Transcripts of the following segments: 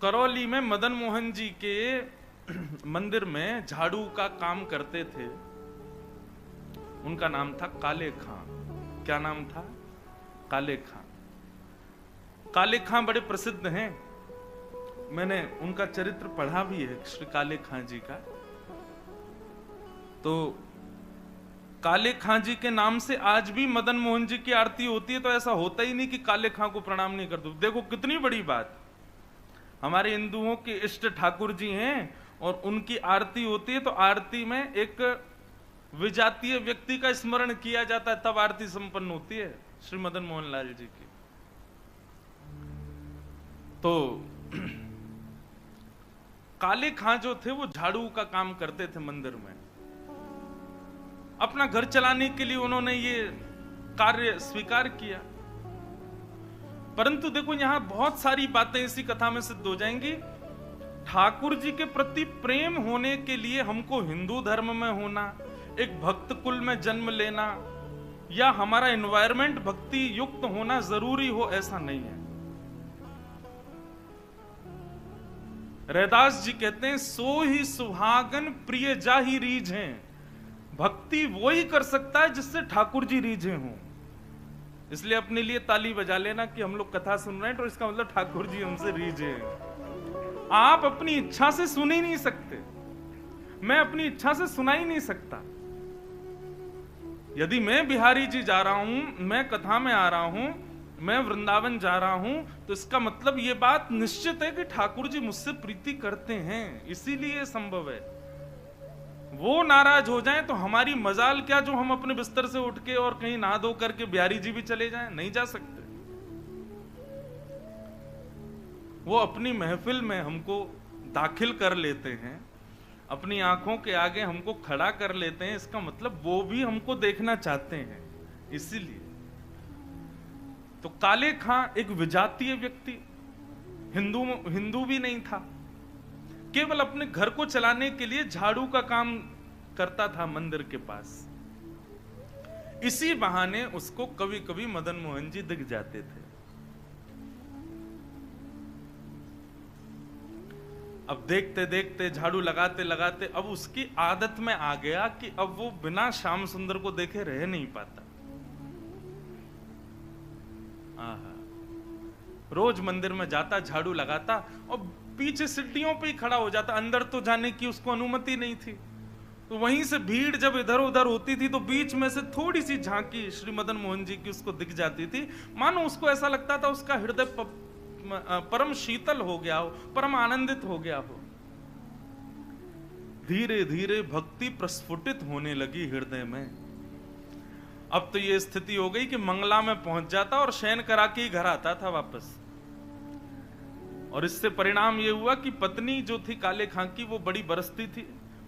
करौली में मदन मोहन जी के मंदिर में झाड़ू का काम करते थे। उनका नाम था काले खां। क्या नाम था? काले खां। काले खां बड़े प्रसिद्ध हैं, मैंने उनका चरित्र पढ़ा भी है, श्री काले खां जी का। तो काले खां जी के नाम से आज भी मदन मोहन जी की आरती होती है। तो ऐसा होता ही नहीं कि काले खां को प्रणाम नहीं कर दो। देखो कितनी बड़ी बात, हमारे हिंदुओं के इष्ट ठाकुर जी हैं और उनकी आरती होती है, तो आरती में एक विजातीय व्यक्ति का स्मरण किया जाता है, तब आरती संपन्न होती है श्री मदन मोहन लाल जी की। तो काले खां जो थे वो झाड़ू का काम करते थे मंदिर में। अपना घर चलाने के लिए उन्होंने ये कार्य स्वीकार किया। परंतु देखो यहां बहुत सारी बातें इसी कथा में सिद्ध हो जाएंगी। ठाकुर जी के प्रति प्रेम होने के लिए हमको हिंदू धर्म में होना, एक भक्त कुल में जन्म लेना, या हमारा एनवायरमेंट भक्ति युक्त होना जरूरी हो, ऐसा नहीं है। रैदास जी कहते हैं, सो ही सुहागन प्रिय जाहि रीझें। भक्ति वो ही कर सकता है जिससे ठाकुर जी रीझे हों। इसलिए अपने लिए ताली बजा लेना कि हम लोग कथा सुन रहे हैं, तो इसका मतलब ठाकुर जी हमसे रीझे हैं। आप अपनी इच्छा से सुन ही नहीं सकते, मैं अपनी इच्छा से सुना ही नहीं सकता। यदि मैं बिहारी जी जा रहा हूं, मैं कथा में आ रहा हूं, मैं वृंदावन जा रहा हूं, तो इसका मतलब यह बात निश्चित है कि ठाकुर जी मुझसे प्रीति करते हैं, इसीलिए संभव है। वो नाराज हो जाएं तो हमारी मजाल क्या जो हम अपने बिस्तर से उठ के और कहीं नहा धो करके बिहारी जी भी चले जाएं? नहीं जा सकते। वो अपनी महफिल में हमको दाखिल कर लेते हैं, अपनी आंखों के आगे हमको खड़ा कर लेते हैं, इसका मतलब वो भी हमको देखना चाहते हैं, इसीलिए। तो काले खां एक विजातीय व्यक्ति, हिंदू भी नहीं था, केवल अपने घर को चलाने के लिए झाड़ू का काम करता था मंदिर के पास। इसी बहाने उसको कभी कभी मदन मोहन जी दिख जाते थे। अब देखते देखते, झाड़ू लगाते लगाते, अब उसकी आदत में आ गया कि अब वो बिना श्याम सुंदर को देखे रह नहीं पाता। रोज मंदिर में जाता, झाड़ू लगाता और पीछे सीढ़ियों पे ही खड़ा हो जाता। अंदर तो जाने की उसको अनुमति नहीं थी। तो वहीं से भीड़ जब इधर उधर होती थी तो बीच में से थोड़ी सी झांकी श्री मदन मोहन जी की उसको दिख जाती थी। मानो उसको ऐसा लगता था उसका हृदय परम शीतल हो गया हो, परम आनंदित हो गया हो। धीरे धीरे भक्ति प्रस्फुटित होने लगी हृदय में। अब तो ये स्थिति हो गई कि मंगला में पहुंच जाता और शयन करा के ही घर आता था वापस। और इससे परिणाम ये हुआ कि पत्नी जो थी काले खां की, वो बड़ी बरसती थी।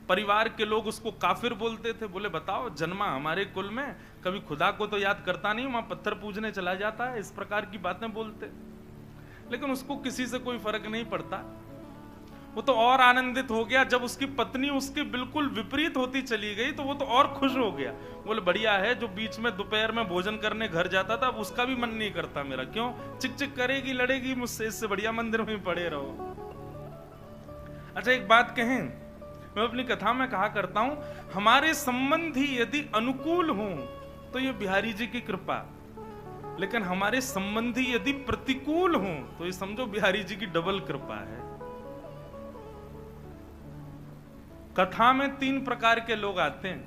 परिवार के लोग उसको काफिर बोलते थे। बोले बताओ, जन्मा हमारे कुल में, कभी खुदा को तो याद करता नहीं, वहां पत्थर पूजने चला जाता है, इस प्रकार की बातें बोलते। लेकिन उसको किसी से कोई फर्क नहीं पड़ता। वो तो और आनंदित हो गया जब उसकी पत्नी उसके बिल्कुल विपरीत होती चली गई, तो वो तो और खुश हो गया। बोले बढ़िया है, जो बीच में दोपहर में भोजन करने घर जाता था, अब उसका भी मन नहीं करता मेरा। क्यों? चिक चिक करेगी, लड़ेगी मुझसे, इससे बढ़िया मंदिर में पड़े रहो। अच्छा एक बात कहें, मैं अपनी कथा में कहा करता हूं, हमारे संबंधी यदि अनुकूल हों तो ये बिहारी जी की कृपा, लेकिन हमारे संबंधी यदि प्रतिकूल हों तो ये समझो बिहारी जी की डबल कृपा है। कथा में 3 प्रकार के लोग आते हैं।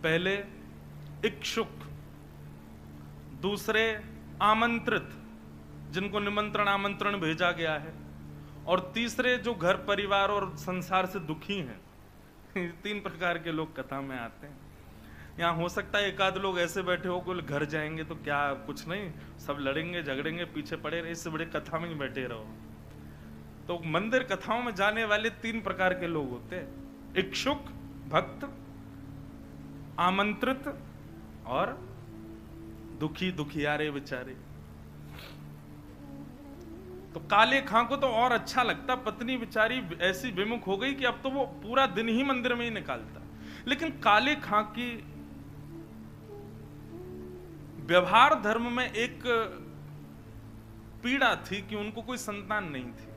पहले इच्छुक, दूसरे आमंत्रित, जिनको निमंत्रण आमंत्रण भेजा गया है, और तीसरे जो घर परिवार और संसार से दुखी हैं। 3 प्रकार के लोग कथा में आते हैं। यहाँ हो सकता है एक आध लोग ऐसे बैठे हो कि घर जाएंगे तो क्या, कुछ नहीं, सब लड़ेंगे झगड़ेंगे, पीछे पड़े रहे, इससे बड़े कथा में ही बैठे रहो। तो मंदिर कथाओं में जाने वाले 3 प्रकार के लोग होते हैं, इच्छुक भक्त, आमंत्रित और दुखी दुखियारे बेचारे। तो काले खां को तो और अच्छा लगता, पत्नी बेचारी ऐसी विमुख हो गई कि अब तो वो पूरा दिन ही मंदिर में ही निकालता। लेकिन काले खां की व्यवहार धर्म में एक पीड़ा थी कि उनको कोई संतान नहीं थी।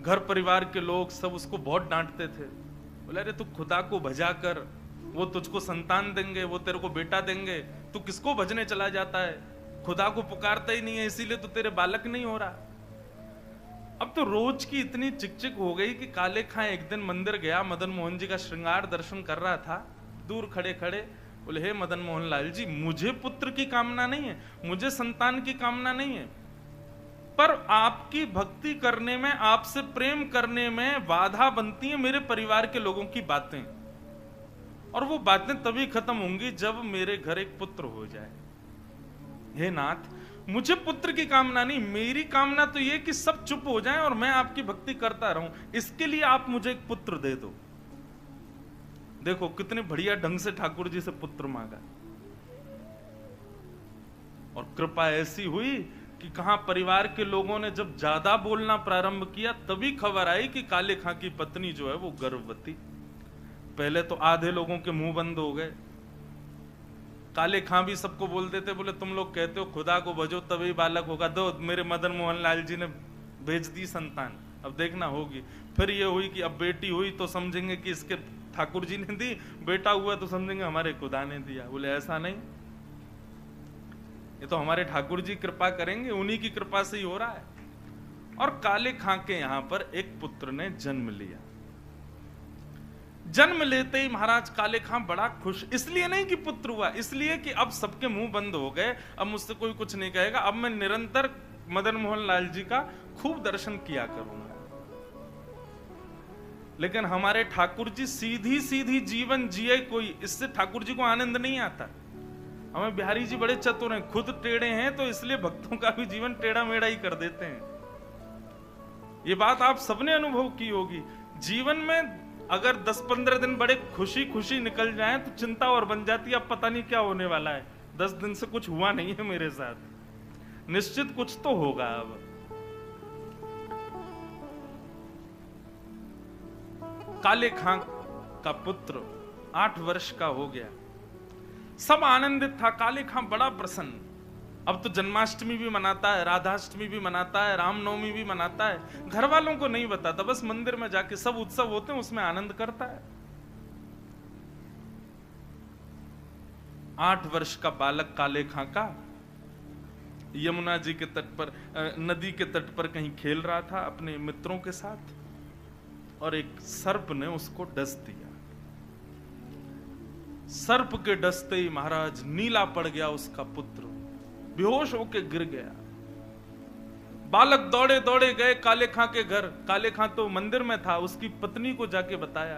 घर परिवार के लोग सब उसको बहुत डांटते थे। बोले अरे तू खुदा को भजा कर, वो तुझको संतान देंगे, वो तेरे को बेटा देंगे, तू किसको भजने चला जाता है, खुदा को पुकारता ही नहीं है, इसीलिए तो तेरे बालक नहीं हो रहा। अब तो रोज की इतनी चिकचिक हो गई कि काले खां एक दिन मंदिर गया, मदन मोहन जी का श्रृंगार दर्शन कर रहा था, दूर खड़े खड़े बोले हे मदन मोहन लाल जी, मुझे पुत्र की कामना नहीं है, मुझे संतान की कामना नहीं है, पर आपकी भक्ति करने में, आपसे प्रेम करने में बाधा बनती है मेरे परिवार के लोगों की बातें, और वो बातें तभी खत्म होंगी जब मेरे घर एक पुत्र हो जाए। हे नाथ, मुझे पुत्र की कामना नहीं, मेरी कामना तो ये कि सब चुप हो जाएं और मैं आपकी भक्ति करता रहूं, इसके लिए आप मुझे एक पुत्र दे दो। देखो कितने बढ़िया ढंग से ठाकुर जी से पुत्र मांगा, और कृपा ऐसी हुई कि कहां परिवार के लोगों ने जब ज्यादा बोलना प्रारंभ किया तभी खबर आई कि काले खां की पत्नी जो है वो गर्भवती। पहले तो आधे लोगों के मुंह बंद हो गए। काले खां भी सबको बोल देते, बोले तुम लोग कहते हो खुदा को भजो तभी बालक होगा, दो मेरे मदन मोहन लाल जी ने भेज दी संतान, अब देखना होगी। फिर ये हुई कि अब बेटी हुई तो समझेंगे कि इसके ठाकुर जी ने दी, बेटा हुआ तो समझेंगे हमारे खुदा ने दिया। बोले ऐसा नहीं, ये तो हमारे ठाकुर जी कृपा करेंगे, उन्हीं की कृपा से ही हो रहा है। और काले खां के यहां पर एक पुत्र ने जन्म लिया। जन्म लेते ही महाराज काले खां बड़ा खुश, इसलिए नहीं कि पुत्र हुआ, इसलिए कि अब सबके मुंह बंद हो गए, अब मुझसे कोई कुछ नहीं कहेगा, अब मैं निरंतर मदन मोहन लाल जी का खूब दर्शन किया करूंगा। लेकिन हमारे ठाकुर जी सीधी सीधी जीवन जिए कोई, इससे ठाकुर जी को आनंद नहीं आता। हमें बिहारी जी बड़े चतुर हैं, खुद टेढ़े हैं तो इसलिए भक्तों का भी जीवन टेढ़ा मेढ़ा ही कर देते हैं। ये बात आप सबने अनुभव की होगी। जीवन में अगर 10-15 दिन बड़े खुशी खुशी निकल जाएं तो चिंता और बन जाती है, अब पता नहीं क्या होने वाला है, 10 दिन से कुछ हुआ नहीं है मेरे साथ, निश्चित कुछ तो होगा। अब काले खां का पुत्र 8 वर्ष का हो गया, सब आनंदित था, काले खां बड़ा प्रसन्न। अब तो जन्माष्टमी भी मनाता है, राधाष्टमी भी मनाता है, रामनवमी भी मनाता है, घर वालों को नहीं बताता, बस मंदिर में जाके सब उत्सव होते हैं उसमें आनंद करता है। 8 वर्ष का बालक काले खां का यमुना जी के तट पर, नदी के तट पर कहीं खेल रहा था अपने मित्रों के साथ, और एक सर्प ने उसको डस दिया। सर्प के डसते ही महाराज नीला पड़ गया उसका पुत्र, बेहोश होके गिर गया। बालक दौड़े दौड़े गए काले खां के घर, काले खां तो मंदिर में था, उसकी पत्नी को जाके बताया।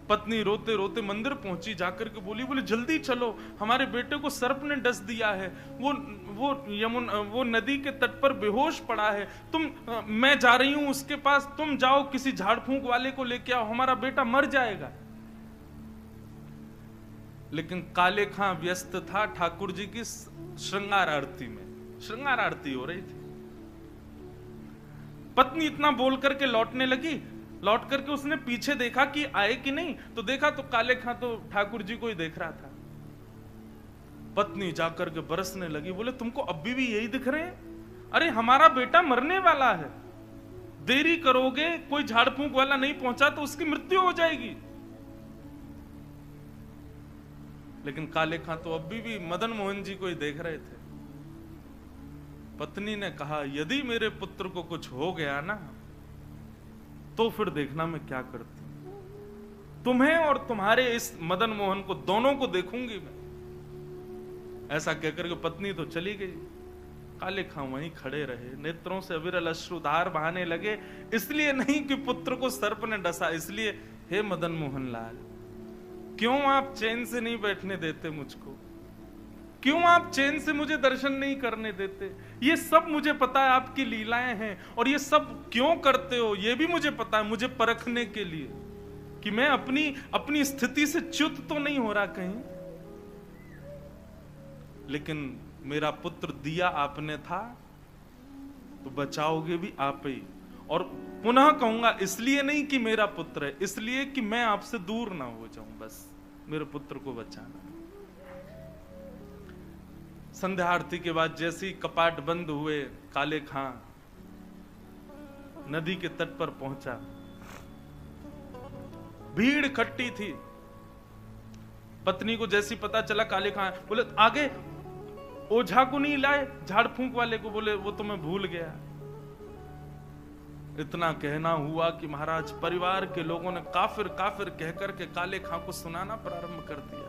पत्नी रोते रोते मंदिर पहुंची, जाकर के बोली जल्दी चलो, हमारे बेटे को सर्प ने डस दिया है, वो नदी के तट पर बेहोश पड़ा है, मैं जा रही हूं उसके पास, तुम जाओ किसी झाड़ फूंक वाले को लेके आओ, हमारा बेटा मर जाएगा। लेकिन काले खां व्यस्त था ठाकुर जी की श्रृंगार आरती में, श्रृंगार आरती हो रही थी। पत्नी इतना बोल करके लौटने लगी, लौट करके उसने पीछे देखा कि आए कि नहीं, तो देखा तो काले खां तो ठाकुर जी को ही देख रहा था। पत्नी जाकर के बरसने लगी, बोले तुमको अभी भी यही दिख रहे हैं? अरे हमारा बेटा मरने वाला है, देरी करोगे, कोई झाड़ फूंक वाला नहीं पहुंचा तो उसकी मृत्यु हो जाएगी। लेकिन काले खां तो अभी भी मदन मोहन जी को ही देख रहे थे। पत्नी ने कहा यदि मेरे पुत्र को कुछ हो गया ना तो फिर देखना मैं क्या करती, तुम्हें और तुम्हारे इस मदन मोहन को दोनों को देखूंगी मैं। ऐसा कहकर के पत्नी तो चली गई, काले खां वहीं खड़े रहे, नेत्रों से अविरल अश्रुधार बहाने लगे, इसलिए नहीं कि पुत्र को सर्प ने डसा, इसलिए हे मदन मोहन लाल, क्यों आप चैन से नहीं बैठने देते मुझको, क्यों आप चैन से मुझे दर्शन नहीं करने देते? ये सब मुझे पता है आपकी लीलाएं हैं, और ये सब क्यों करते हो ये भी मुझे पता है, मुझे परखने के लिए कि मैं अपनी स्थिति से च्युत तो नहीं हो रहा कहीं। लेकिन मेरा पुत्र दिया आपने था तो बचाओगे भी आप ही, और पुनः कहूंगा इसलिए नहीं कि मेरा पुत्र है, इसलिए कि मैं आपसे दूर ना हो जाऊं, बस मेरे पुत्र को बचाना। संध्या आरती के बाद जैसे ही कपाट बंद हुए, काले खां नदी के तट पर पहुंचा। भीड़ इकट्ठी थी। पत्नी को जैसी पता चला काले खां, बोले आगे ओझा को नहीं लाए, झाड़ फूंक वाले को, बोले वो तो मैं भूल गया। इतना कहना हुआ कि महाराज परिवार के लोगों ने काफिर काफिर कहकर के काले खां को सुनाना प्रारंभ कर दिया।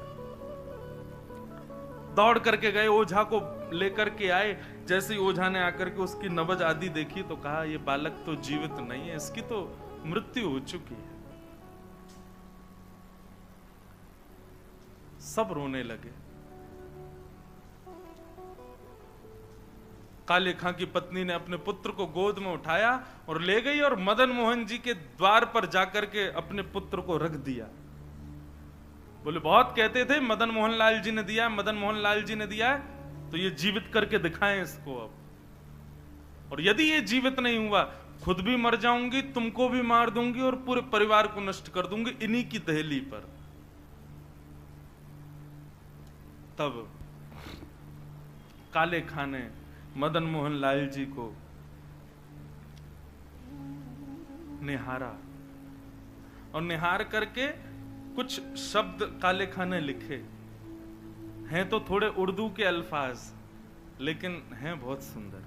दौड़ करके गए, ओझा को लेकर के आए। जैसे ही ओझा ने आकर के उसकी नब्ज आदि देखी तो कहा ये बालक तो जीवित नहीं है, इसकी तो मृत्यु हो चुकी है। सब रोने लगे। काले खां की पत्नी ने अपने पुत्र को गोद में उठाया और ले गई और मदन मोहन जी के द्वार पर जाकर के अपने पुत्र को रख दिया। बोले बहुत कहते थे मदन मोहन लाल जी ने दिया है, मदन मोहन लाल जी ने दिया है, तो ये जीवित करके दिखाएं इसको अब। और यदि ये जीवित नहीं हुआ, खुद भी मर जाऊंगी, तुमको भी मार दूंगी और पूरे परिवार को नष्ट कर दूंगी इन्हीं की दहली पर। तब काले खां ने मदन मोहन लाल जी को निहारा और निहार करके कुछ शब्द काले खां ने लिखे हैं, तो थोड़े उर्दू के अल्फाज, लेकिन हैं बहुत सुंदर।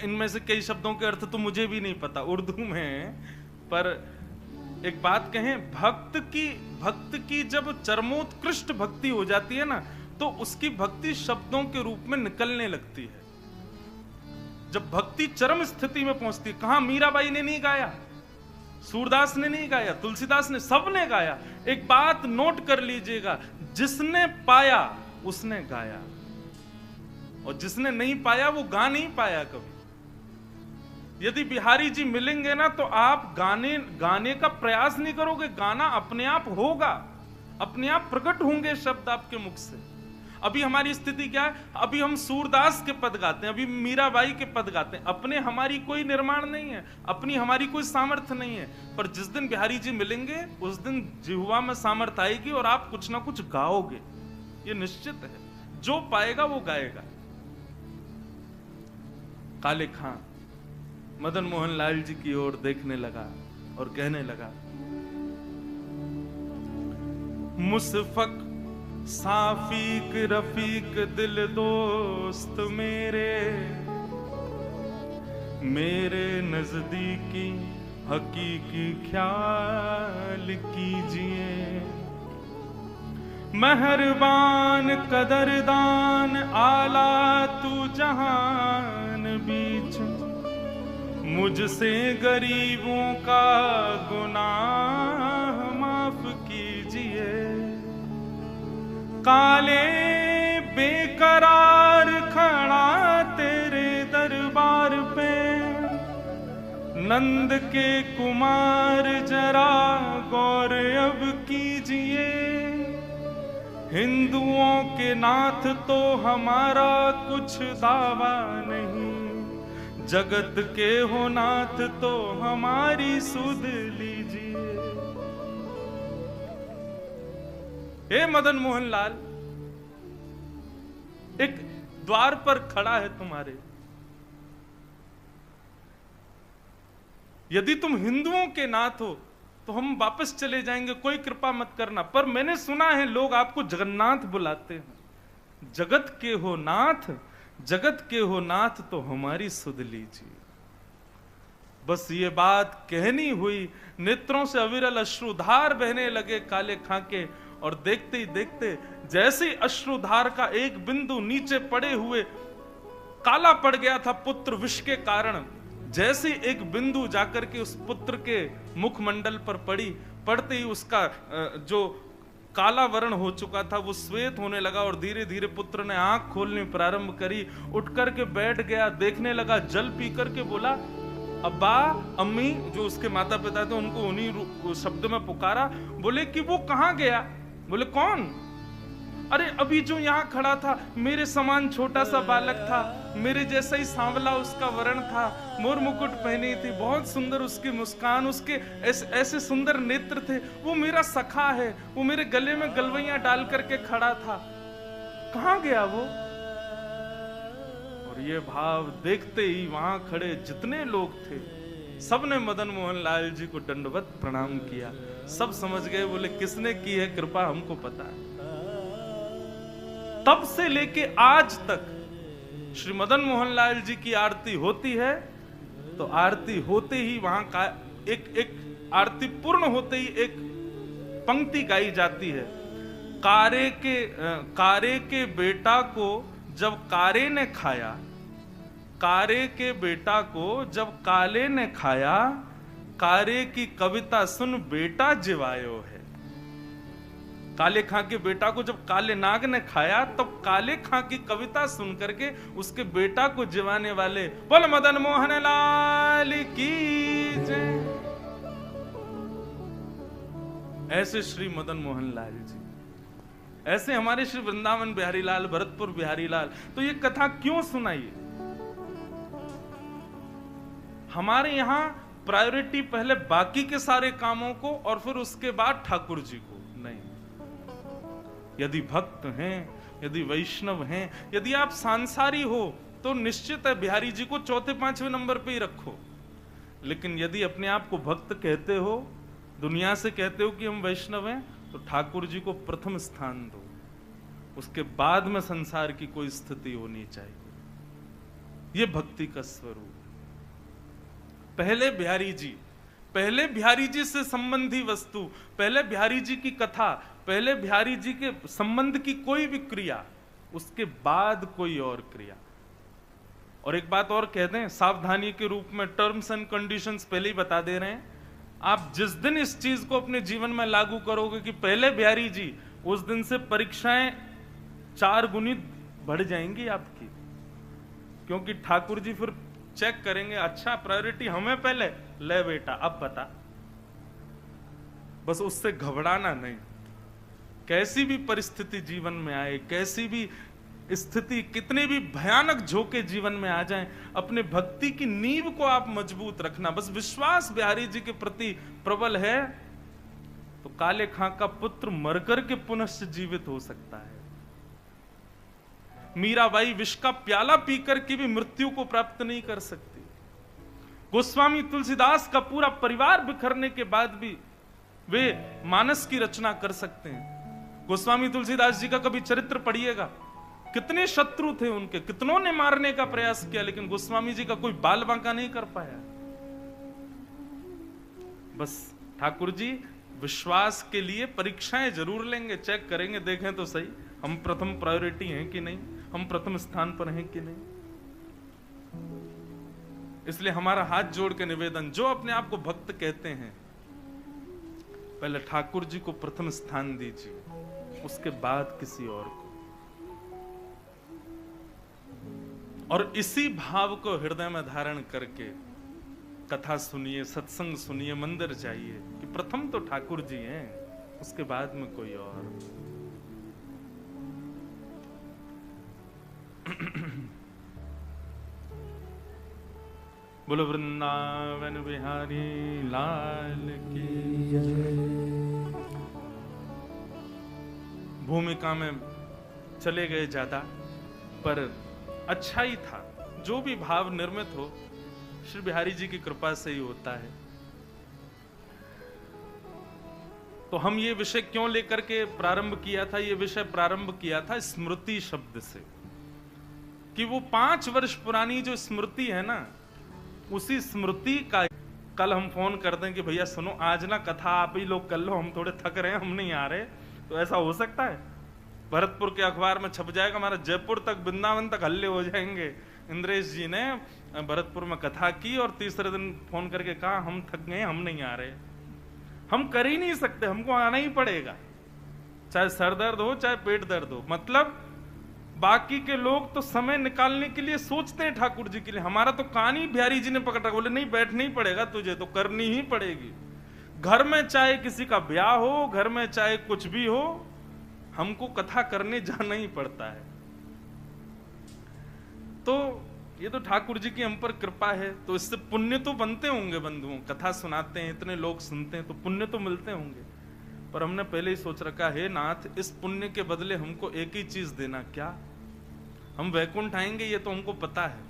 इनमें से कई शब्दों के अर्थ तो मुझे भी नहीं पता, उर्दू में। पर एक बात कहें, भक्त की जब चरमोत्कृष्ट भक्ति हो जाती है ना, तो उसकी भक्ति शब्दों के रूप में निकलने लगती है। जब भक्ति चरम स्थिति में पहुंचती है, कहां मीराबाई ने नहीं गाया, सूरदास ने नहीं गाया, तुलसीदास ने, सबने गाया। एक बात नोट कर लीजिएगा, जिसने पाया उसने गाया, और जिसने नहीं पाया वो गा नहीं पाया कभी। यदि बिहारी जी मिलेंगे ना, तो आप गाने का प्रयास नहीं करोगे, गाना अपने आप होगा, अपने आप प्रकट होंगे शब्द आपके मुख से। अभी हमारी स्थिति क्या है, अभी हम सूरदास के पद गाते हैं, अभी मीराबाई के पद गाते हैं, अपने हमारी कोई निर्माण नहीं है, अपनी हमारी कोई सामर्थ्य नहीं है। पर जिस दिन बिहारी जी मिलेंगे, उस दिन जिह्वा में सामर्थ्य आएगी और आप कुछ ना कुछ गाओगे, ये निश्चित है। जो पाएगा वो गाएगा। काले खां मदन मोहन लाल जी की ओर देखने लगा और कहने लगा, मुसफक साफीक रफीक दिल दोस्त मेरे नजदीकी हकीकी ख्याल कीजिए। मेहरबान कदरदान आला तू जहान बीच, मुझसे गरीबों का गुनाह माफ कीजिए। काले बेकरार खड़ा तेरे दरबार पे, नंद के कुमार जरा गौर अब कीजिए। हिंदुओं के नाथ तो हमारा कुछ दावा नहीं, जगत के हो नाथ तो हमारी सुध लीजिए। हे मदन मोहन लाल, एक द्वार पर खड़ा है तुम्हारे, यदि तुम हिंदुओं के नाथ हो तो हम वापस चले जाएंगे, कोई कृपा मत करना। पर मैंने सुना है लोग आपको जगन्नाथ बुलाते हैं। जगत के हो नाथ, जगत के हो नाथ तो हमारी सुध लीजिए। बस ये बात कहनी हुई, नेत्रों से अविरल अश्रुधार बहने लगे काले खां के, और देखते ही देखते जैसे ही अश्रुधार का एक बिंदु नीचे पड़े हुए काला पड़ गया था पुत्र विष के कारण, जैसे एक बिंदु जाकर के उस पुत्र के मुखमंडल पर पड़ी, पड़ते ही उसका जो काला वर्ण हो चुका था वो श्वेत होने लगा, और धीरे धीरे पुत्र ने आंख खोलनी प्रारंभ करी। उठ करके बैठ गया, देखने लगा, जल पी करके बोला, अब्बा अम्मी, जो उसके माता पिता थे उनको उन्हीं शब्द में पुकारा। बोले कि वो कहां गया? बोले कौन? अरे अभी जो यहाँ खड़ा था, मेरे समान छोटा सा बालक था, मेरे जैसा ही सांवला उसका वर्ण था, मोर मुकुट पहनी थी, बहुत सुंदर उसकी मुस्कान, उसके ऐसे सुंदर नेत्र थे, वो मेरा सखा है, वो मेरे गले में गलवैयां डाल करके खड़ा था, कहां गया वो? और और ये भाव देखते ही वहां खड़े जितने लोग थे सबने मदन मोहन लाल जी को दंडवत प्रणाम किया। सब समझ गए, बोले किसने की है कृपा हमको पता है। तब से लेके आज तक श्री मदन मोहन लाल जी की आरती होती है तो आरती होते ही वहां का एक आरती पूर्ण होते ही एक पंक्ति गाई जाती है। कारे के बेटा को जब कारे ने खाया, कारे के बेटा को जब काले ने खाया, कारे की कविता सुन बेटा जिवायो है। काले खां के बेटा को जब काले नाग ने खाया तब काले खां की कविता सुन करके उसके बेटा को जिवाने वाले बोल मदन मोहन लाल की जय। ऐसे श्री मदन मोहन लाल जी, ऐसे हमारे श्री वृंदावन बिहारी लाल, भरतपुर बिहारी लाल। तो ये कथा क्यों सुनाइए? हमारे यहां प्रायोरिटी पहले बाकी के सारे कामों को और फिर उसके बाद ठाकुर जी को नहीं। यदि भक्त हैं, यदि वैष्णव हैं, यदि आप सांसारी हो तो निश्चित है बिहारी जी को चौथे पांचवें नंबर पे ही रखो। लेकिन यदि अपने आप को भक्त कहते हो, दुनिया से कहते हो कि हम वैष्णव हैं, तो ठाकुर जी को प्रथम स्थान दो। उसके बाद में संसार की कोई स्थिति होनी चाहिए। यह भक्ति का स्वरूप। पहले बिहारी जी से संबंधी वस्तु, पहले बिहारी जी की कथा, पहले बिहारी जी के संबंध की कोई भी क्रिया, उसके बाद कोई और क्रिया। और एक बात और कह दें सावधानी के रूप में, टर्म्स एंड कंडीशंस पहले ही बता दे रहे हैं। आप जिस दिन इस चीज को अपने जीवन में लागू करोगे कि पहले बिहारी जी, उस दिन से परीक्षाएं 4 गुनी बढ़ जाएंगी आपकी। क्योंकि ठाकुर जी फिर चेक करेंगे, अच्छा प्रायोरिटी हमें पहले, ले बेटा अब बता। बस उससे घबराना नहीं। कैसी भी परिस्थिति जीवन में आए, कैसी भी स्थिति, कितने भी भयानक झोंके जीवन में आ जाएं, अपने भक्ति की नींव को आप मजबूत रखना। बस विश्वास बिहारी जी के प्रति प्रबल है तो काले खां का पुत्र मरकर के पुनः जीवित हो सकता है। मीराबाई विष का प्याला पीकर के भी मृत्यु को प्राप्त नहीं कर सकती। गोस्वामी तुलसीदास का पूरा परिवार बिखरने के बाद भी वे मानस की रचना कर सकते हैं। गोस्वामी तुलसीदास जी का कभी चरित्र पढ़िएगा, कितने शत्रु थे उनके, कितनों ने मारने का प्रयास किया, लेकिन गोस्वामी जी का कोई बाल बांका नहीं कर पाया। बस ठाकुर जी विश्वास के लिए परीक्षाएं जरूर लेंगे, चेक करेंगे, देखें तो सही हम प्रथम प्रायोरिटी हैं कि नहीं, हम प्रथम स्थान पर हैं कि नहीं। इसलिए हमारा हाथ जोड़ के निवेदन, जो अपने आप को भक्त कहते हैं, पहले ठाकुर जी को प्रथम स्थान दीजिए, उसके बाद किसी और को। और इसी भाव को हृदय में धारण करके कथा सुनिए, सत्संग सुनिए, मंदिर जाइए कि प्रथम तो ठाकुर जी हैं, उसके बाद में कोई और। बोलो वृंदावन बिहारी लाल की जय। भूमिका में चले गए ज्यादा, पर अच्छा ही था। जो भी भाव निर्मित हो श्री बिहारी जी की कृपा से ही होता है। तो हम ये विषय क्यों लेकर के प्रारंभ किया था? ये विषय प्रारंभ किया था स्मृति शब्द से, कि वो 5 वर्ष पुरानी जो स्मृति है ना, उसी स्मृति का कल हम फोन कर दें कि भैया सुनो आज ना कथा आप ही लोग कर लो, हम थोड़े थक रहे हैं, हम नहीं आ रहे, तो ऐसा हो सकता है? भरतपुर के अखबार में छप जाएगा, हमारा जयपुर तक, वृंदावन तक हल्ले हो जाएंगे। इंद्रेश जी ने भरतपुर में कथा की और तीसरे दिन फोन करके कहा हम थक गए, हम नहीं आ रहे। हम कर ही नहीं सकते, हमको आना ही पड़ेगा, चाहे सर दर्द हो चाहे पेट दर्द हो। मतलब बाकी के लोग तो समय निकालने के लिए सोचते हैं ठाकुर जी के लिए, हमारा तो कान ही बिहारी जी ने पकड़ रखा, बोले नहीं बैठना ही पड़ेगा तुझे, तो करनी ही पड़ेगी। घर में चाहे किसी का ब्याह हो, घर में चाहे कुछ भी हो, हमको कथा करने जाना ही पड़ता है। तो ये तो ठाकुर जी की हम पर कृपा है, तो इससे पुण्य तो बनते होंगे बंधुओं, कथा सुनाते हैं, इतने लोग सुनते हैं, तो पुण्य तो मिलते होंगे। पर हमने पहले ही सोच रखा है नाथ, इस पुण्य के बदले हमको एक ही चीज देना, क्या? हम वैकुंठ आएंगे ये तो हमको पता है,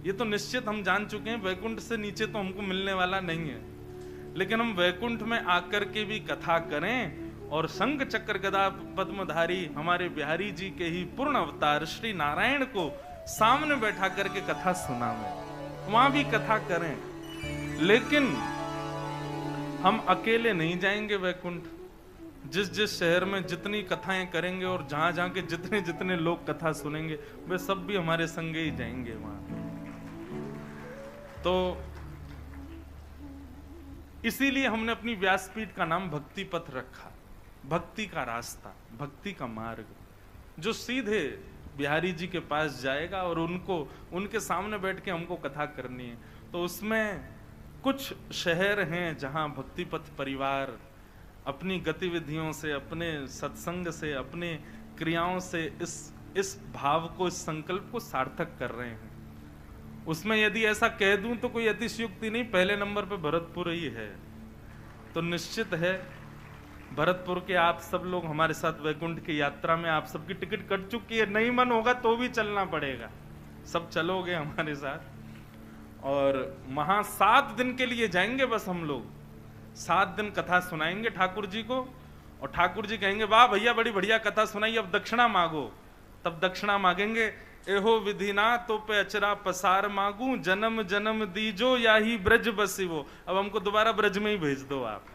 ये तो निश्चित हम जान चुके हैं, वैकुंठ से नीचे तो हमको मिलने वाला नहीं है। लेकिन हम वैकुंठ में आकर के भी कथा करें और शंख चक्र गदा पद्मधारी हमारे बिहारी जी के ही पूर्ण अवतार श्री नारायण को सामने बैठा करके कथा सुनावें, वहां भी कथा करें। लेकिन हम अकेले नहीं जाएंगे वैकुंठ। जिस जिस शहर में जितनी कथाएं करेंगे और जहां जहां के जितने जितने लोग कथा सुनेंगे वे सब भी हमारे संगे ही जाएंगे वहां। तो इसीलिए हमने अपनी व्यासपीठ का नाम भक्ति पथ रखा। भक्ति का रास्ता, भक्ति का मार्ग, जो सीधे बिहारी जी के पास जाएगा और उनको उनके सामने बैठ के हमको कथा करनी है। तो उसमें कुछ शहर हैं जहां भक्ति पथ परिवार अपनी गतिविधियों से, अपने सत्संग से, अपने क्रियाओं से इस भाव को, इस संकल्प को सार्थक कर रहे हैं। उसमें यदि ऐसा कह दूं तो कोई अतिशयोक्ति नहीं, पहले नंबर पे भरतपुर ही है। तो निश्चित है भरतपुर के आप सब लोग हमारे साथ वैकुंठ की यात्रा में, आप सबकी टिकट कट चुकी है, नहीं मन होगा तो भी चलना पड़ेगा, सब चलोगे हमारे साथ। और वहां 7 दिन के लिए जाएंगे बस हम लोग। 7 दिन कथा सुनाएंगे ठाकुर जी को, और ठाकुर जी कहेंगे वाह भैया बड़ी बढ़िया कथा सुनाई, अब दक्षिणा मांगो। तब दक्षिणा मांगेंगे, एहो विधिना तो पे अचरा पसार मांगू, जन्म जन्म दीजो या ही ब्रज बसिवो। अब हमको दोबारा ब्रज में ही भेज दो आप।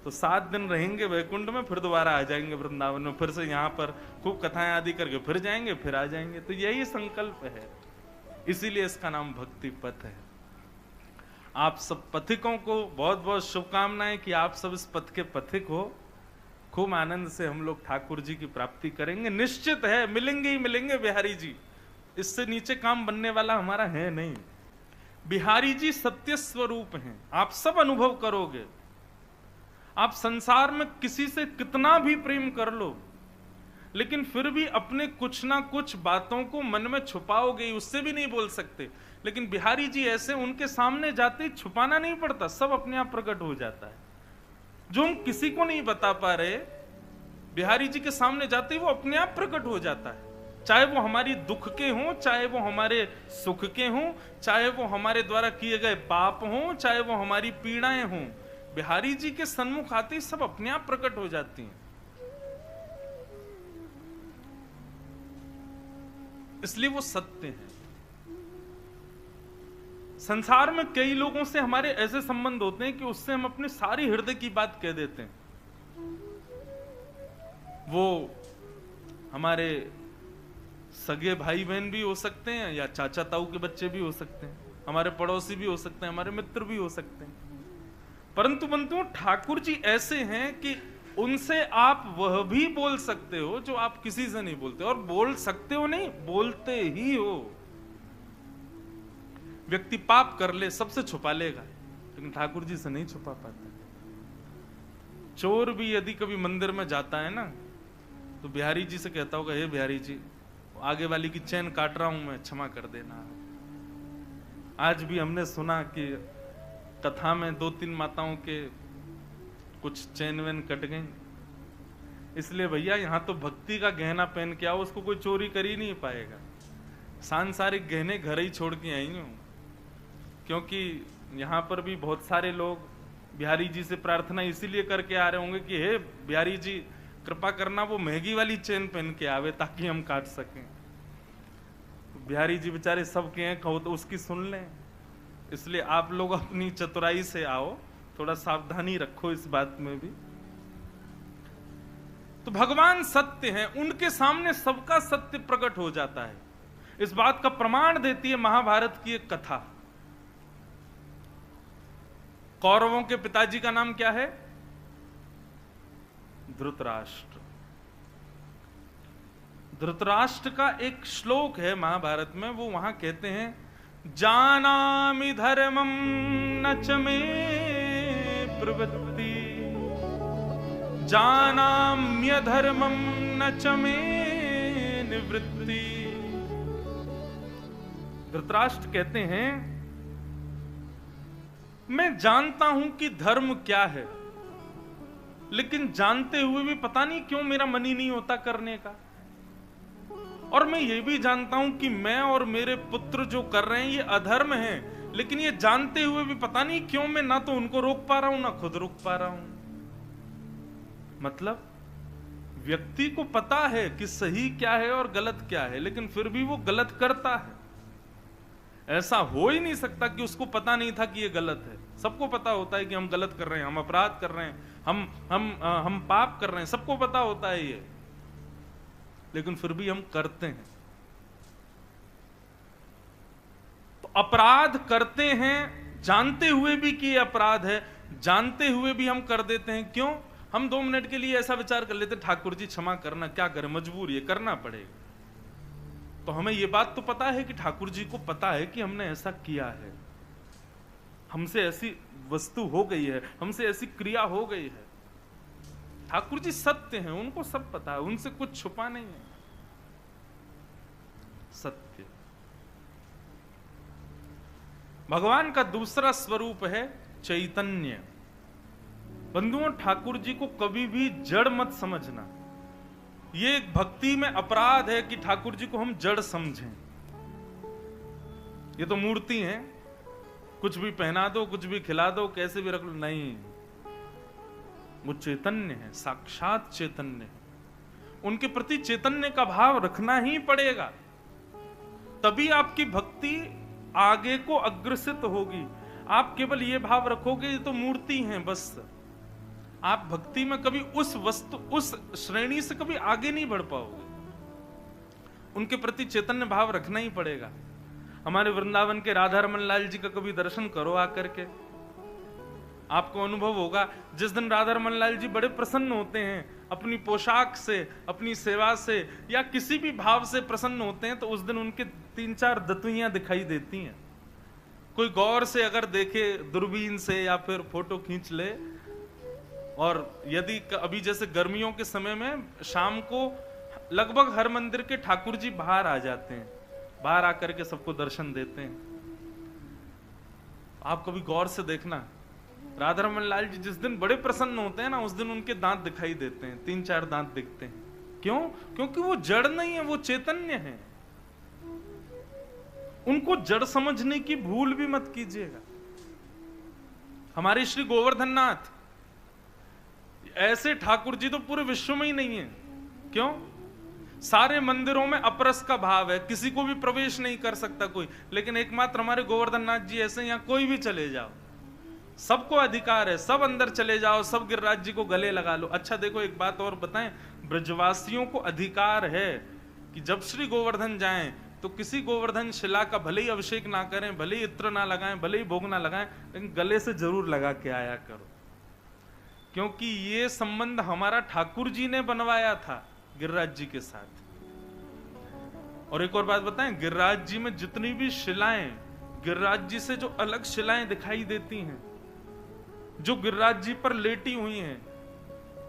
तो 7 दिन रहेंगे वैकुंठ में, फिर दोबारा आ जाएंगे वृंदावन में, फिर से यहाँ पर खूब कथाएं आदि करके फिर जाएंगे, फिर आ जाएंगे। तो यही संकल्प है, इसीलिए इसका नाम भक्ति पथ है। आप सब पथिकों को बहुत बहुत शुभकामनाएं कि आप सब इस पथ के पथिक हो। खूब आनंद से हम लोग ठाकुर जी की प्राप्ति करेंगे। निश्चित है मिलेंगे ही मिलेंगे बिहारी जी, इससे नीचे काम बनने वाला हमारा है नहीं। बिहारी जी सत्य स्वरूप हैं, आप सब अनुभव करोगे। आप संसार में किसी से कितना भी प्रेम कर लो, लेकिन फिर भी अपने कुछ ना कुछ बातों को मन में छुपाओगे, उससे भी नहीं बोल सकते। लेकिन बिहारी जी ऐसे, उनके सामने जाते ही छुपाना नहीं पड़ता, सब अपने आप प्रकट हो जाता है। जो हम किसी को नहीं बता पा रहे, बिहारी जी के सामने जाते ही वो अपने आप प्रकट हो जाता है। चाहे वो हमारी दुख के हों, चाहे वो हमारे सुख के हों, चाहे वो हमारे द्वारा किए गए पाप हों, चाहे वो हमारी पीड़ाएं हों, बिहारी जी के सन्मुख आते ही सब अपने आप प्रकट हो जाती हैं। इसलिए वो सत्य है। संसार में कई लोगों से हमारे ऐसे संबंध होते हैं कि उससे हम अपनी सारी हृदय की बात कह देते हैं। वो हमारे सगे भाई बहन भी हो सकते हैं, या चाचा ताऊ के बच्चे भी हो सकते हैं, हमारे पड़ोसी भी हो सकते हैं, हमारे मित्र भी हो सकते हैं। परंतु बंधुओं, ठाकुर जी ऐसे हैं कि उनसे आप वह भी बोल सकते हो जो आप किसी से नहीं बोलते। और बोल सकते हो नहीं, बोलते ही हो। व्यक्ति पाप कर ले, सबसे छुपा लेगा, लेकिन ठाकुर जी से नहीं छुपा पाता। चोर भी यदि कभी मंदिर में जाता है ना, तो बिहारी जी से कहता होगा, हे बिहारी जी, आगे वाली की चैन काट रहा हूं मैं, क्षमा कर देना। आज भी हमने सुना कि कथा में 2-3 माताओं के कुछ चैन वैन कट गई, इसलिए भैया यहाँ तो भक्ति का गहना पहन के आओ, उसको कोई चोरी कर ही नहीं पाएगा। सांसारिक गहने घर ही छोड़ के आई हूं, क्योंकि यहाँ पर भी बहुत सारे लोग बिहारी जी से प्रार्थना इसीलिए करके आ रहे होंगे कि हे बिहारी जी कृपा करना वो महंगी वाली चेन पहन के आवे ताकि हम काट सकें। बिहारी जी बेचारे सबके हैं, कहो तो उसकी सुन लें। इसलिए आप लोग अपनी चतुराई से आओ, थोड़ा सावधानी रखो इस बात में भी। तो भगवान सत्य हैं, उनके सामने सबका सत्य प्रकट हो जाता है। इस बात का प्रमाण देती है महाभारत की एक कथा। कौरवों के पिताजी का नाम क्या है? धृतराष्ट्र। धृतराष्ट्र का एक श्लोक है महाभारत में, वो वहां कहते हैं, जानामि धर्मं न च मे प्रवृत्ति, जानाम्य धर्मं न च मे निवृत्ति। धृतराष्ट्र कहते हैं, मैं जानता हूं कि धर्म क्या है, लेकिन जानते हुए भी पता नहीं क्यों मेरा मन ही नहीं होता करने का। और मैं ये भी जानता हूं कि मैं और मेरे पुत्र जो कर रहे हैं ये अधर्म है, लेकिन ये जानते हुए भी पता नहीं क्यों मैं ना तो उनको रोक पा रहा हूं ना खुद रोक पा रहा हूं। मतलब व्यक्ति को पता है कि सही क्या है और गलत क्या है, लेकिन फिर भी वो गलत करता है। ऐसा हो ही नहीं सकता कि उसको पता नहीं था कि ये गलत है। सबको पता होता है कि हम गलत कर रहे हैं, हम अपराध कर रहे हैं, हम पाप कर रहे हैं, सबको पता होता है ये, लेकिन फिर भी हम करते हैं। तो अपराध करते हैं जानते हुए भी कि ये अपराध है, जानते हुए भी हम कर देते हैं। क्यों? हम 2 मिनट के लिए ऐसा विचार कर लेते, ठाकुर जी क्षमा करना, क्या करें, मजबूर, ये करना पड़ेगा। तो हमें ये बात तो पता है कि ठाकुर जी को पता है कि हमने ऐसा किया है, हमसे ऐसी वस्तु हो गई है, हमसे ऐसी क्रिया हो गई है। ठाकुर जी सत्य हैं, उनको सब पता है, उनसे कुछ छुपा नहीं है। सत्य। भगवान का दूसरा स्वरूप है चैतन्य। बंधुओं, ठाकुर जी को कभी भी जड़ मत समझना। ये एक भक्ति में अपराध है कि ठाकुर जी को हम जड़ समझें। ये तो मूर्ति है, कुछ भी पहना दो, कुछ भी खिला दो, कैसे भी रख लो, नहीं, वो चैतन्य है, साक्षात चैतन्य है। उनके प्रति चैतन्य का भाव रखना ही पड़ेगा, तभी आपकी भक्ति आगे को अग्रसित होगी। आप केवल ये भाव रखोगे ये तो मूर्ति है बस, आप भक्ति में कभी उस वस्तु, उस श्रेणी से कभी आगे नहीं बढ़ पाओगे। उनके प्रति चैतन्य भाव रखना ही पड़ेगा। हमारे वृंदावन के राधा रमन लाल जी का कभी दर्शन करो आकर के, आपको अनुभव होगा। जिस दिन राधा रमन लाल जी बड़े प्रसन्न होते हैं, अपनी पोशाक से, अपनी सेवा से या किसी भी भाव से प्रसन्न होते हैं, तो उस दिन उनके 3-4 दतुइयां दिखाई देती हैं। कोई गौर से अगर देखे दूरबीन से या फिर फोटो खींच ले, और यदि अभी जैसे गर्मियों के समय में शाम को लगभग हर मंदिर के ठाकुर जी बाहर आ जाते हैं, बाहर आकर के सबको दर्शन देते हैं। आप कभी गौर से देखना, राधा रमन लाल जी जिस दिन बड़े प्रसन्न होते हैं ना, उस दिन उनके दांत दिखाई देते हैं, 3-4 दांत दिखते हैं। क्यों? क्योंकि वो जड़ नहीं है, वो चैतन्य है। उनको जड़ समझने की भूल भी मत कीजिएगा। हमारे श्री गोवर्धन नाथ, ऐसे ठाकुर जी तो पूरे विश्व में ही नहीं है। क्यों? सारे मंदिरों में अपरस का भाव है, किसी को भी प्रवेश नहीं कर सकता कोई, लेकिन एकमात्र हमारे गोवर्धन नाथ जी ऐसे, यहां कोई भी चले जाओ, सबको अधिकार है, सब अंदर चले जाओ, सब गिरिराज जी को गले लगा लो। अच्छा देखो, एक बात और बताएं, ब्रजवासियों को अधिकार है कि जब श्री गोवर्धन जाएं तो किसी गोवर्धन शिला का भले ही अभिषेक ना करें, भले ही इत्र ना लगाएं, भले ही भोग ना लगाएं, लेकिन गले से जरूर लगा के आया करो, क्योंकि ये संबंध हमारा ठाकुर जी ने बनवाया था गिरिराज जी के साथ। और एक और बात बताएं, गिरिराज जी में जितनी भी शिलाएं, गिरिराज जी से जो अलग शिलाएं दिखाई देती हैं, जो गिरिराज जी पर लेटी हुई हैं,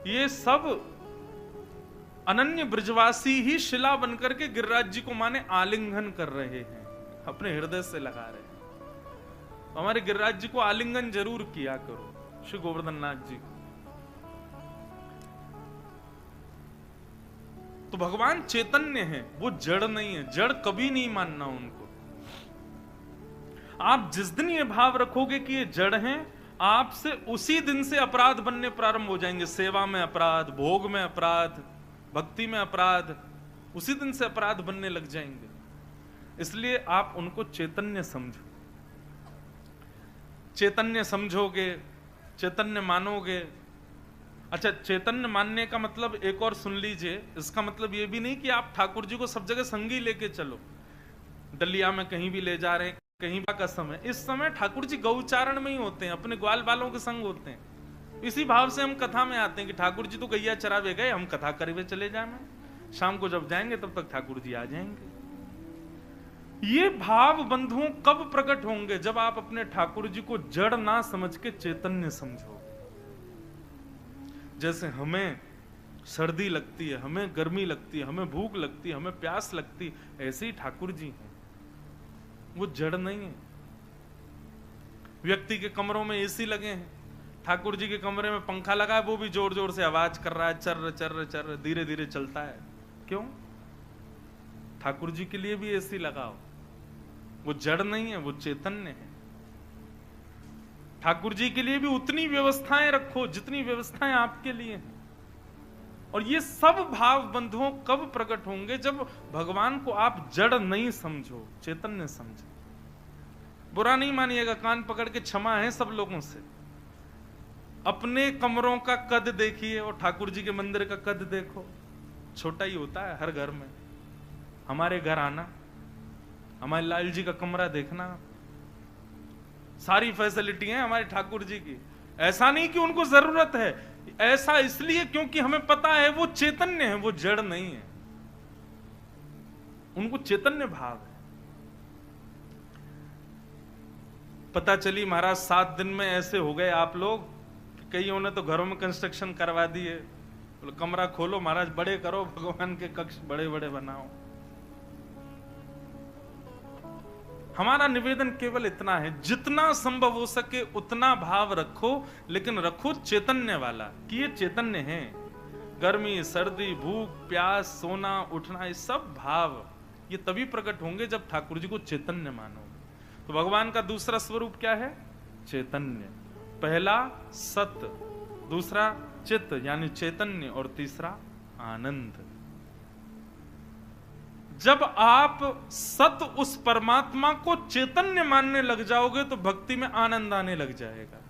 ये सब अनन्य ब्रजवासी ही शिला बनकर के गिरिराज जी को माने आलिंगन कर रहे हैं, अपने हृदय से लगा रहे हैं। तो हमारे गिरिराज जी को आलिंगन जरूर किया करो, श्री गोवर्धन नाथ जी को। तो भगवान चैतन्य है, वो जड़ नहीं है, जड़ कभी नहीं मानना उनको। आप जिस दिन ये भाव रखोगे कि ये जड़ हैं, आपसे उसी दिन से अपराध बनने प्रारंभ हो जाएंगे। सेवा में अपराध, भोग में अपराध, भक्ति में अपराध, उसी दिन से अपराध बनने लग जाएंगे। इसलिए आप उनको चैतन्य समझो। चैतन्य समझोगे, चैतन्य मानोगे। अच्छा, चैतन्य मानने का मतलब एक और सुन लीजिए, इसका मतलब ये भी नहीं कि आप ठाकुर जी को सब जगह संगी लेके चलो, डलिया में कहीं भी ले जा रहे हैं, कहीं का समय। इस समय ठाकुर जी गौचारण में ही होते हैं, अपने ग्वाल बालों के संग होते हैं। इसी भाव से हम कथा में आते हैं कि ठाकुर जी तो गैया चरावे गए, हम कथा करे चले जाए, शाम को जब जाएंगे तब तक ठाकुर जी आ जाएंगे। ये भाव बंधुओं कब प्रकट होंगे? जब आप अपने ठाकुर जी को जड़ ना समझ के चैतन्य समझो। जैसे हमें सर्दी लगती है, हमें गर्मी लगती है, हमें भूख लगती है, हमें प्यास लगती है, ऐसे ही ठाकुर जी हैं, वो जड़ नहीं है। व्यक्ति के कमरों में एसी लगे हैं, ठाकुर जी के कमरे में पंखा लगा है, वो भी जोर जोर से आवाज कर रहा है, चर्र चर्र चर्र, धीरे धीरे चलता है। क्यों? ठाकुर जी के लिए भी एसी लगाओ, वो जड़ नहीं है, वो चैतन्य है। ठाकुर जी के लिए भी उतनी व्यवस्थाएं रखो जितनी व्यवस्थाएं आपके लिए हैं। और ये सब भाव बंधुओं कब प्रकट होंगे? जब भगवान को आप जड़ नहीं समझो, चैतन्य समझो। बुरा नहीं मानिएगा, कान पकड़ के क्षमा है सब लोगों से। अपने कमरों का कद देखिए और ठाकुर जी के मंदिर का कद देखो, छोटा ही होता है हर घर में। हमारे घर आना, हमारे लाल जी का कमरा देखना, सारी फैसिलिटी है हमारे ठाकुर जी की। ऐसा नहीं कि उनको जरूरत है, ऐसा इसलिए क्योंकि हमें पता है वो चैतन्य है, वो जड़ नहीं है, उनको चैतन्य भाव है। पता चली महाराज 7 दिन में ऐसे हो गए आप लोग, कईयों ने तो घरों में कंस्ट्रक्शन करवा दिए। बोले कमरा खोलो महाराज, बड़े करो, भगवान के कक्ष बड़े बड़े बनाओ। हमारा निवेदन केवल इतना है, जितना संभव हो सके उतना भाव रखो, लेकिन रखो चैतन्य वाला, कि ये चैतन्य है। गर्मी, सर्दी, भूख, प्यास, सोना, उठना, ये सब भाव ये तभी प्रकट होंगे जब ठाकुर जी को चैतन्य मानोगे। तो भगवान का दूसरा स्वरूप क्या है? चैतन्य। पहला सत, दूसरा चित्त यानी चैतन्य, और तीसरा आनंद। जब आप सत उस परमात्मा को चैतन्य मानने लग जाओगे तो भक्ति में आनंद आने लग जाएगा।